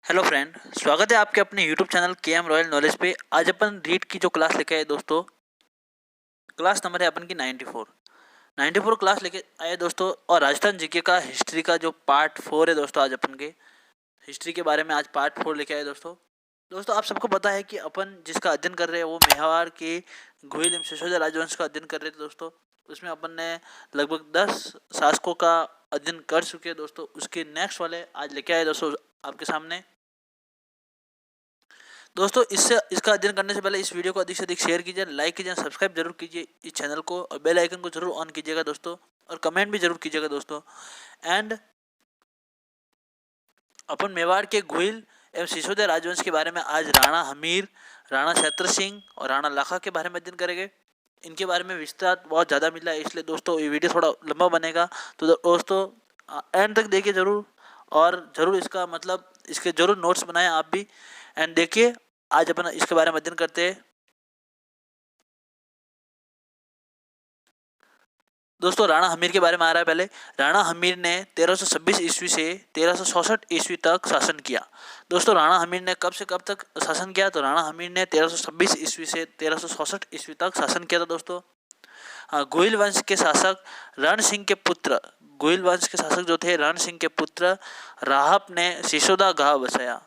Hello friend, स्वागत है आपके अपने यूट्यूब चैनल के एम रॉयल नॉलेज पे। आज अपन रीड की जो क्लास लेके आए दोस्तों, क्लास नंबर है अपन की 94 क्लास लेके आए दोस्तों। और राजस्थान जीके का हिस्ट्री का जो पार्ट 4 है दोस्तों, आज अपन के हिस्ट्री के बारे में आज पार्ट 4 लेके आए दोस्तों। दोस्तों आप सबको पता है कि अपन जिसका अध्ययन कर रहे हैं वो मेवाड़ के गुहिल एवं सिसोदिया राजवंश का अध्ययन कर रहे थे दोस्तों। उसमें अपन ने लगभग 10 शासकों का अध्ययन कर चुके हैं दोस्तों। उसके नेक्स्ट वाले आज लेके आए दोस्तों आपके सामने। दोस्तों इसका अध्ययन करने से पहले इस वीडियो को अधिक से अधिक शेयर कीजिए, लाइक कीजिए, सब्सक्राइब जरूर कीजिए इस चैनल को, और बेल आइकन को जरूर ऑन कीजिएगा दोस्तों, और कमेंट भी जरूर कीजिएगा दोस्तों। एंड अपन मेवाड़ के गुहिल एवं सिसोदिया राजवंश के बारे में आज राणा हमीर, राणा छत्र सिंह और राणा लाखा के बारे में अध्ययन करेंगे। इनके बारे में विस्तार बहुत ज़्यादा मिला है, इसलिए दोस्तों ये वीडियो थोड़ा लंबा बनेगा। तो दोस्तों एंड तक देखिए जरूर, और ज़रूर इसका मतलब इसके जरूर नोट्स बनाएं आप भी। एंड देखिए आज अपन इसके बारे में अध्ययन करते हैं। दोस्तों राणा हमीर के बारे में आ रहा है पहले। राणा हमीर ने 1326 ईस्वी से 1364 ईस्वी तक शासन किया। दोस्तों राणा हमीर ने कब से कब तक शासन किया? तो राणा हमीर ने 1326 ईस्वी से 1364 ईस्वी तक शासन किया था दोस्तों। हाँ, गुहिल वंश के शासक रण सिंह के पुत्र, गुहिल वंश के शासक जो थे रण सिंह के पुत्र राहब ने सिसोदा गांव बसाया।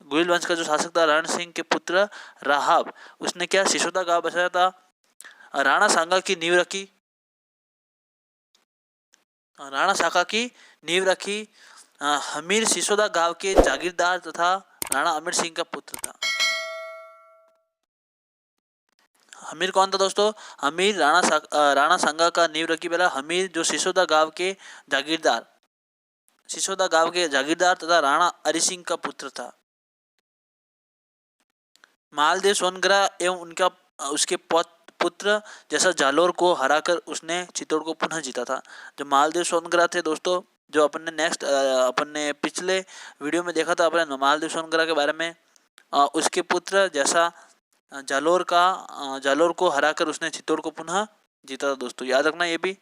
गुहिल वंश का जो शासक था रण सिंह के पुत्र राहब, उसने क्या सिसोदा गांव बसाया था। राणा सांगा की नींव रखी, राणा शाखा की नींव रखी। हमीर सिसोदा गांव के जागीरदार तथा राणा अमीर सिंह का पुत्र था। हमीर कौन था दोस्तों? हमीर राणा सांगा का नींव रखी पहला। हमीर जो सिसोदा गांव के जागीरदार, सिसोदा गांव के जागीरदार तथा राणा अरि सिंह का पुत्र था। मालदेव सोनग्रा एवं उनका उसके पुत्र जैसा जालोर को हराकर उसने चित्तौड़ को पुनः जीता था। जो मालदेव सोनग्रा थे दोस्तों, जो अपन ने नेक्स्ट अपन ने पिछले वीडियो में देखा था अपने मालदेव सोनग्रा के बारे में, उसके पुत्र जैसा जालोर को हराकर उसने चित्तौड़ को पुनः जीता था दोस्तों, याद रखना ये भी।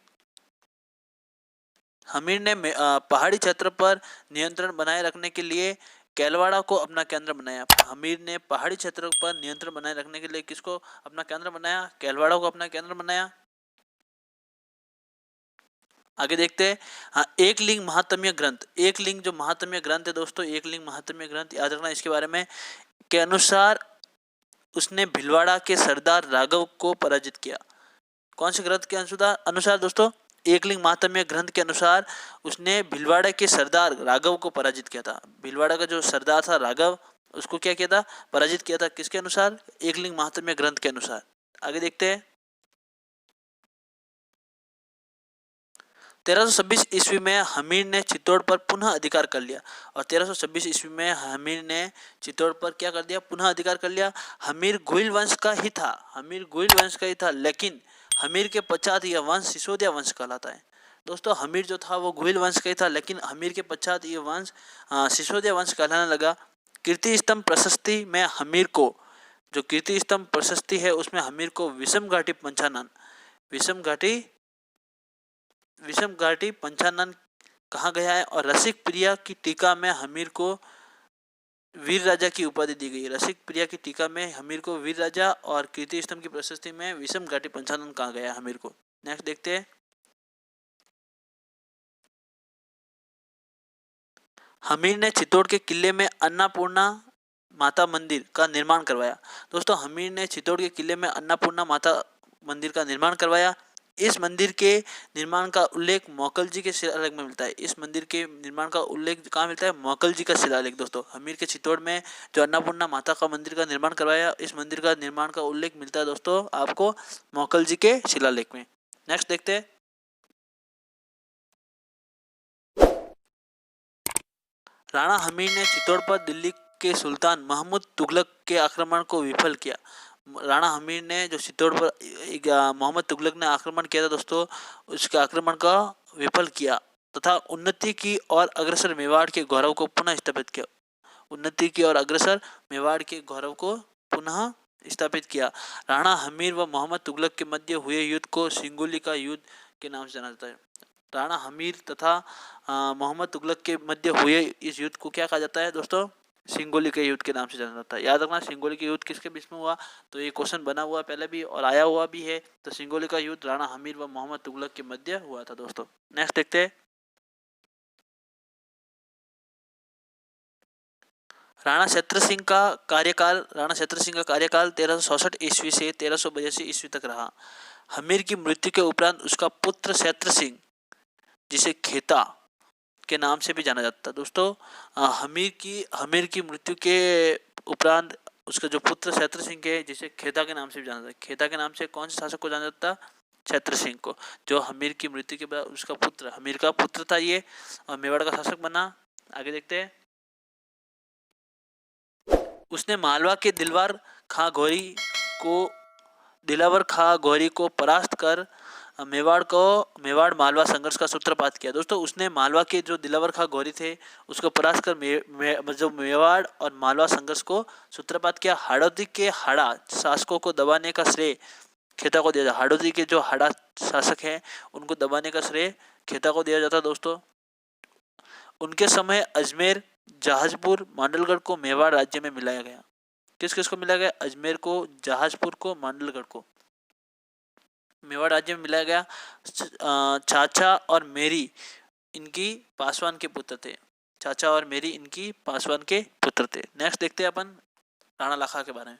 हमीर ने पहाड़ी क्षेत्र पर नियंत्रण बनाए रखने के लिए कैलवाड़ा को अपना केंद्र बनाया। हमीर ने पहाड़ी क्षेत्र पर नियंत्रण बनाए रखने के लिए किसको अपना केंद्र बनाया? कैलवाड़ा को अपना केंद्र बनाया। आगे देखते हैं। हाँ, एक लिंग महात्म्य ग्रंथ, एक लिंग जो महात्म्य ग्रंथ है दोस्तों, एक लिंग महात्म्य ग्रंथ याद रखना इसके बारे में, के अनुसार उसने भीलवाड़ा के सरदार राघव को पराजित किया। कौन से ग्रंथ के अनुसार दोस्तों? एकलिंग महात्म्य ग्रंथ के अनुसार उसने भीलवाड़ा के सरदार राघव को पराजित किया था। भीलवाड़ा का जो सरदार था राघव, उसको क्या किया था? पराजित किया था। किसके अनुसार? एकलिंग महात्म्य ग्रंथ के अनुसार। आगे देखते हैं। 1326 ईस्वी में हमीर ने चित्तौड़ पर पुनः अधिकार कर लिया। और 1326 ईस्वी में हमीर ने चित्तौड़ पर क्या कर दिया? पुनः अधिकार कर लिया। हमीर गुहिल वंश का ही था, हमीर गुहिल वंश का ही था, लेकिन हमीर के पश्चात यह वंश सिसोदिया वंश कहलाता है। दोस्तों हमीर जो था वो गुहिल वंश का ही था, लेकिन हमीर के पश्चात ये वंश सिसोदिया वंश कहलाने लगा। कीर्ति स्तंभ प्रशस्ति में हमीर को, जो कीर्ति स्तंभ प्रशस्ति है उसमें हमीर को विषम घाटी पंचानन, विषम घाटी पंचानन कहा गया है। और रसिक प्रिया की टीका में हमीर को वीर राजा की उपाधि दी गई है। रसिक प्रिया की टीका में हमीर को वीर राजा, और कीर्ति स्तंभ की प्रशस्ति में विषम घाटी पंचानन कहा गया है हमीर को। नेक्स्ट देखते हैं। हमीर ने चित्तौड़ के किले में अन्नपूर्णा माता मंदिर का निर्माण करवाया। दोस्तों हमीर ने चित्तौड़ के किले में अन्नपूर्णा माता मंदिर का निर्माण करवाया। इस मंदिर के निर्माण का उल्लेख मोकल जी के शिलालेख में मिलता है। इस मंदिर के निर्माण का उल्लेख कहाँ मिलता है? मोकल जी का शिलालेख। दोस्तों हमीर के चित्तौड़ में जो अन्नपूर्णा माता का मंदिर का निर्माण करवाया, इस मंदिर का निर्माण का उल्लेख मिलता है दोस्तों आपको मोकल जी के शिलालेख में। नेक्स्ट देखते हैं। राणा हमीर ने चित्तौड़ पर दिल्ली के महमूद तुगलक के आक्रमण को विफल किया। राणा हमीर ने जो चित्तौड़ पर मोहम्मद तुगलक ने आक्रमण किया था दोस्तों, उसके आक्रमण का विफल किया तथा उन्नति की और अग्रसर मेवाड़ के गौरव को पुनः स्थापित किया। उन्नति की और अग्रसर मेवाड़ के गौरव को पुनः स्थापित किया। राणा हमीर व मोहम्मद तुगलक के मध्य हुए युद्ध को सिंगुली का युद्ध के नाम से जाना जाता है। राणा हमीर तथा मोहम्मद तुगलक के मध्य हुए इस युद्ध को क्या कहा जाता है दोस्तों? सिंगोली के युद्ध के नाम से जाना जाता है। याद रखना सिंगोली के युद्ध किसके बीच में हुआ, तो ये क्वेश्चन बना हुआ पहले भी और आया हुआ भी है। तो सिंगोली का युद्ध राणा हमीर व मोहम्मद तुगलक के मध्य हुआ था दोस्तों। नेक्स्ट देखते हैं, राणा क्षेत्र सिंह का कार्यकाल 1367 ईस्वी से 1382 ईस्वी तक रहा। हमीर की मृत्यु के उपरांत उसका पुत्र क्षेत्र सिंह, जिसे खेता के नाम से भी जाना जाता है दोस्तों, हमीर की मृत्यु के उपरांत उसका जो पुत्र क्षेत्र सिंह है, जिसे खेता के नाम से भी जाना जाता है। खेता के नाम से कौन से शासक को जाना जाता है, क्षेत्र सिंह को, जो हमीर की मृत्यु के बाद उसका पुत्र, हमीर का पुत्र था ये, और मेवाड़ का शासक बना। आगे देखते हैं, उसने मालवा के दिलावर खां घोरी को परास्त कर मेवाड़ मालवा संघर्ष का सूत्रपात किया। दोस्तों उसने मालवा के जो दिलावर खां घोरी थे उसको परास्त कर जो मेवाड़ और मालवा संघर्ष को सूत्रपात किया। हाड़ौती के हाड़ा शासकों को दबाने का श्रेय खेता को दिया जाता। हाड़ौती के जो हाड़ा शासक हैं उनको दबाने का श्रेय खेता को दिया जाता दोस्तों। उनके समय अजमेर, जहाजपुर, मांडलगढ़ को मेवाड़ राज्य में मिलाया गया। किस किस को मिलाया गया, अजमेर को, जहाजपुर को, मांडलगढ़ को मेवाड़ राज्य में मिलाया गया। चाचा और मेरी इनकी पासवान के पुत्र थे। चाचा और मेरी इनकी पासवान के पुत्र थे। नेक्स्ट देखते हैं अपन राणा लाखा के बारे में।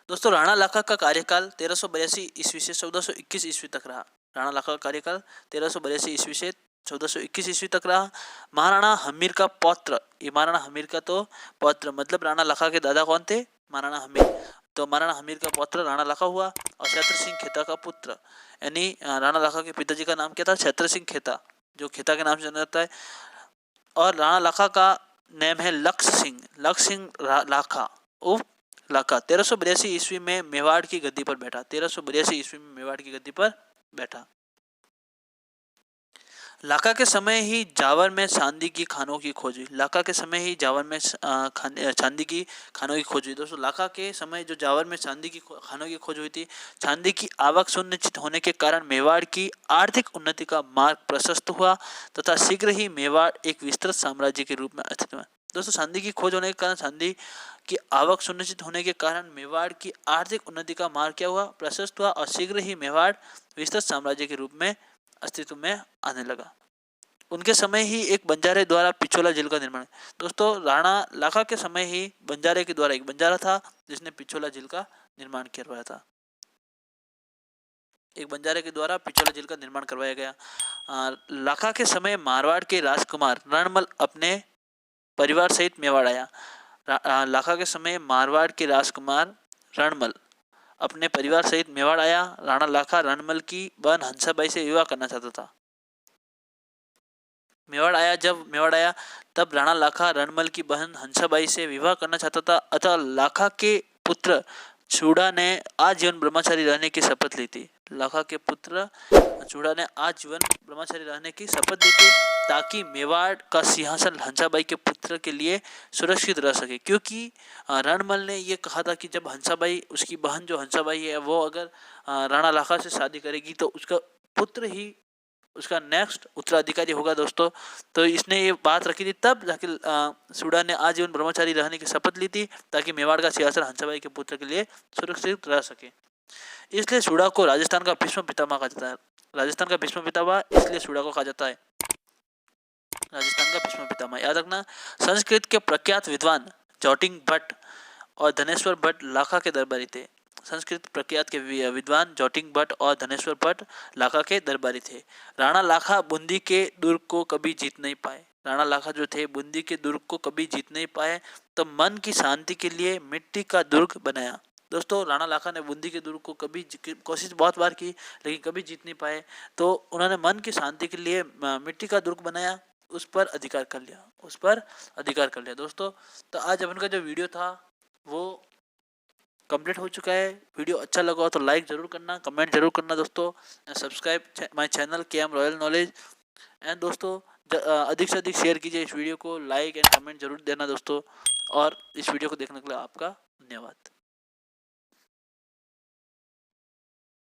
दोस्तों राणा लाखा का कार्यकाल 1382 ईस्वी से 1421 ईस्वी तक रहा। राणा लाखा का कार्यकाल 1382 ईस्वी से 1421 ईस्वी तक रहा। महाराणा हमीर का पौत्र, ये महाराणा हमीर का तो पौत्र मतलब राणा लाखा के दादा कौन थे, महाराणा हमीर, तो महाराणा हमीर का पौत्र राणा लाखा हुआ। और क्षेत्र सिंह खेता का पुत्र, यानी राणा लाखा के पिताजी का नाम क्या था, क्षेत्र सिंह खेता, जो खेता के नाम से जाना जाता है। और राणा लाखा का नेम है लक्ष्य सिंह लाखा उर्फ लाखा। 1382 ईस्वी में मेवाड़ की गद्दी पर बैठा। 1382 ईस्वी में मेवाड़ की गद्दी पर बैठा। लाखा के समय ही जावर में चांदी की खानों की खोज हुई। लाखा के समय ही जावर में चांदी की खानों की खोज हुई। दोस्तों लाखा के समय जो जावर में चांदी की खानों की खोज हुई थी, चांदी की आवक सुनिश्चित होने के कारण मेवाड़ की आर्थिक उन्नति का मार्ग प्रशस्त हुआ तथा शीघ्र ही मेवाड़ एक विस्तृत साम्राज्य के रूप में अस्तित्व में। दोस्तों चांदी की खोज होने के कारण, चांदी की आवक सुनिश्चित होने के कारण मेवाड़ की आर्थिक उन्नति का मार्ग क्या हुआ, प्रशस्त हुआ और शीघ्र ही मेवाड़ विस्तृत साम्राज्य के रूप में अस्तित्व में आने लगा। उनके समय ही एक बंजारे द्वारा पिछोला झील का निर्माण। दोस्तों राणा लाखा के समय ही बंजारे के द्वारा, एक बंजारा था जिसने पिछोला झील का निर्माण करवाया था। एक बंजारे के द्वारा पिछोला झील का निर्माण करवाया गया। लाखा के समय मारवाड़ के राजकुमार रणमल अपने परिवार सहित मेवाड़ आया। लाखा के समय मारवाड़ के राजकुमार रणमल अपने परिवार सहित मेवाड़ आया। राणा लाखा रणमल की बहन हंसाबाई से विवाह करना चाहता था। जब मेवाड़ आया तब राणा लाखा रणमल की बहन हंसाबाई से विवाह करना चाहता था। अतः लाखा के पुत्र चूड़ा ने आजीवन ब्रह्मचारी रहने की शपथ ली थी। लाखा के पुत्र चूड़ा ने आजीवन ब्रह्मचारी रहने की शपथ ली थी ताकि मेवाड़ का सिंहासन हंसाबाई के पुत्र के लिए सुरक्षित रह सके। क्योंकि रणमल ने ये कहा था कि जब हंसाबाई, उसकी बहन जो हंसाबाई है, वो अगर राणा लाखा से शादी करेगी तो उसका पुत्र ही उसका नेक्स्ट उत्तराधिकारी होगा दोस्तों। तो इसने ये बात रखी थी, तब जाके चूड़ा ने आजीवन ब्रह्मचारी रहने की शपथ ली थी ताकि मेवाड़ का सिंहासन हंसाबाई के पुत्र के लिए सुरक्षित रह सके। इसलिए चूड़ा को राजस्थान का भीष्म पितामह कहा जाता है। राजस्थान का भीष्म पितामह इसलिए चूड़ा को कहा जाता है राजस्थान का भीष्म पितामह। याद रखना, संस्कृत के प्रख्यात विद्वान जौटिंग भट्ट और धनेश्वर भट्ट लाखा के दरबारी थे। संस्कृत प्रख्यात के विद्वान जौटिंग भट्ट और धनेश्वर भट्ट लाखा के दरबारी थे। राणा लाखा बूंदी के दुर्ग को कभी जीत नहीं पाए। राणा लाखा जो थे बूंदी के दुर्ग को कभी जीत नहीं पाए, तो मन की शांति के लिए मिट्टी का दुर्ग बनाया। दोस्तों राणा लाखा ने बूंदी के दुर्ग को कभी कोशिश बहुत बार की लेकिन कभी जीत नहीं पाए, तो उन्होंने मन की शांति के लिए मिट्टी का दुर्ग बनाया, उस पर अधिकार कर लिया दोस्तों। तो आज अपन का जो वीडियो था वो कंप्लीट हो चुका है। वीडियो अच्छा लगा हो तो लाइक जरूर करना, कमेंट जरूर करना दोस्तों, subscribe my channel KM royal knowledge. And दोस्तों अधिक से अधिक शेयर कीजिए इस वीडियो को, लाइक एंड कमेंट जरूर देना दोस्तों। और इस वीडियो को देखने के लिए आपका धन्यवाद।